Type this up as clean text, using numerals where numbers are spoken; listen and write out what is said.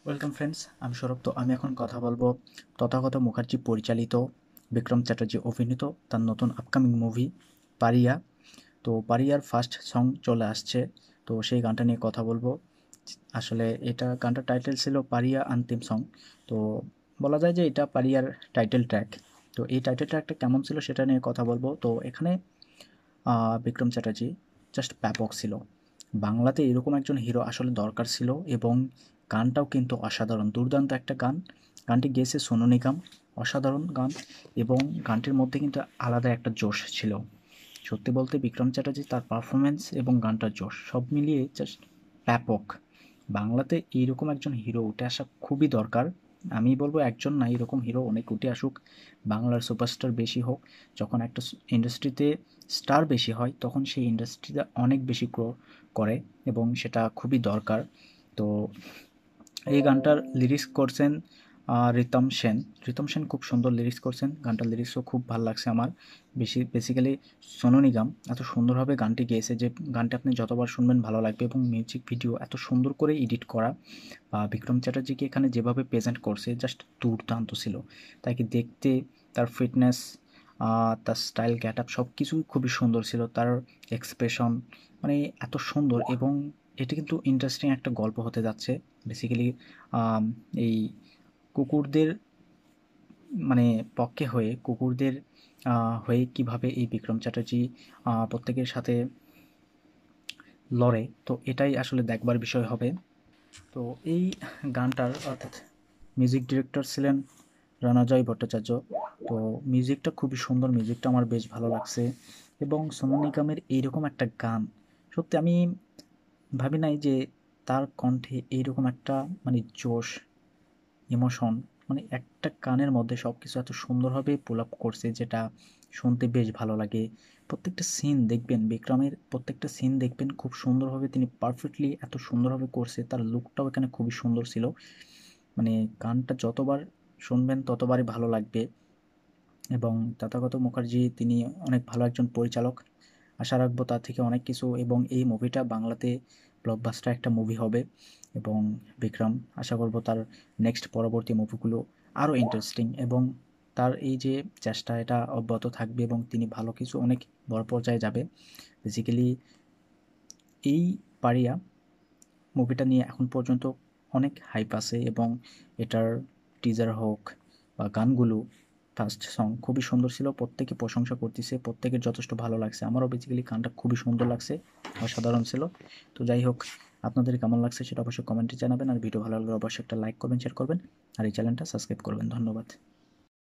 Welcome friends, আমি সৌরভ। তো আমি এখন কথা বলবো তথাগত মুখার্জি পরিচালিত, বিক্রম চ্যাটার্জি অভিনীত তার নতুন আপকামিং মুভি পারিয়া। তো পারিয়ার ফার্স্ট সং চলে আসছে, তো সেই গানটা নিয়ে কথা বলবো। আসলে এটা গানটার টাইটেল ছিল পারিয়া অন্তিম সং। তো বলা যায় যে এটা পারিয়ার টাইটেল ট্র্যাক। তো এই টাইটেল ট্র্যাকটা কেমন ছিল সেটা নিয়ে কথা বলবো। তো এখানে বিক্রম চ্যাটার্জি জাস্ট ব্যাপক ছিল। বাংলাতে এরকম একজন হিরো আসলে দরকার ছিল, এবং গানটাও কিন্তু অসাধারণ, দুর্দান্ত একটা গান। গানটি গেয়েছে সোনু নিগম, অসাধারণ গান। এবং গানটির মধ্যে কিন্তু আলাদা একটা জোশ ছিল। সত্যি বলতে বিক্রম চ্যাটার্জি তার পারফরমেন্স এবং গানটার জোশ সব মিলিয়ে জাস্ট ব্যাপক। বাংলাতে এইরকম একজন হিরো উঠে আসা খুবই দরকার। আমি বলবো একজন না, এরকম হিরো অনেক উঠে আসুক, বাংলার সুপারস্টার বেশি হোক। যখন একটা ইন্ডাস্ট্রিতে স্টার বেশি হয় তখন সেই ইন্ডাস্ট্রিটা অনেক বেশি গ্রো করে, এবং সেটা খুবই দরকার। তো এই গানটার লিরিক্স করছেন রিতম সেন। রিতম সেন খুব সুন্দর লিরিক্স করছেন, গানটার লিরিক্সও খুব ভালো লাগছে আমার। বেসিক্যালি সোনু নিগম এত সুন্দরভাবে গানটি গেয়েছে যে গানটি আপনি যতবার শুনবেন ভালো লাগবে, এবং মিউজিক ভিডিও এত সুন্দর করে এডিট করা, বা বিক্রম চ্যাটার্জিকে এখানে যেভাবে প্রেজেন্ট করছে জাস্ট দুর্দান্ত ছিল। তাকে দেখতে, তার ফিটনেস, তার স্টাইল গেট আপ সব কিছুই খুবই সুন্দর ছিল। তার এক্সপ্রেশন মানে এত সুন্দর, এবং এটি কিন্তু ইন্টারেস্টিং একটা গল্প হতে যাচ্ছে। বেসিক্যালি এই কুকুরদের মানে পক্ষে হয়ে, কুকুরদের হয়ে কিভাবে এই বিক্রম চ্যাটার্জি প্রত্যেকের সাথে লড়ে, তো এটাই আসলে দেখবার বিষয় হবে। তো এই গানটার অর্থাৎ মিউজিক ডিরেক্টর ছিলেন রণজয় ভট্টাচার্য। তো মিউজিকটা খুবই সুন্দর, মিউজিকটা আমার বেশ ভালো লাগছে। এবং সোনু নিগমের এইরকম একটা গান, সত্যি আমি ভাবি নাই যে তার কণ্ঠে এইরকম একটা মানে জোশ, ইমোশন, মানে একটা গানের মধ্যে সব কিছু এত সুন্দরভাবে পুল আপ করছে, যেটা শুনতে বেশ ভালো লাগে। প্রত্যেকটা সিন দেখবেন, বিক্রমের প্রত্যেকটা সিন দেখবেন খুব সুন্দরভাবে তিনি পারফেক্টলি এত সুন্দরভাবে করছে। তার লুকটাও এখানে খুবই সুন্দর ছিল। মানে গানটা যতবার শুনবেন ততবারই ভালো লাগবে। এবং তথাগত মুখার্জি তিনি অনেক ভালো একজন পরিচালক। আশা রাখবো তার থেকে অনেক কিছু, এবং এই মুভিটা বাংলাতে ব্লকবাস্টার একটা মুভি হবে। এবং বিক্রম, আশা করব তার নেক্সট পরবর্তী মুভিগুলো আরও ইন্টারেস্টিং, এবং তার এই যে চেষ্টা এটা অব্যাহত থাকবে, এবং তিনি ভালো কিছু অনেক বড় পর্যায়ে যাবে। বেসিক্যালি এই পারিয়া মুভিটা নিয়ে এখন পর্যন্ত অনেক হাইপ আছে, এবং এটার টিজার হোক বা গানগুলো, ফার্স্ট সং খুবই সুন্দর ছিল, প্রত্যেকে প্রশংসা করতেছে, প্রত্যেকের যথেষ্ট ভালো লাগছে। আমারও বেসিক্যালি গানটা খুবই সুন্দর লাগছে, অসাধারণ ছিল। তো যাই হোক, আপনাদের কেমন লাগছে সেটা অবশ্যই কমেন্টে জানাবেন, আর ভিডিও ভালো লাগলে অবশ্যই একটা লাইক করবেন, শেয়ার করবেন, আর এই চ্যানেলটা সাবস্ক্রাইব করবেন। ধন্যবাদ।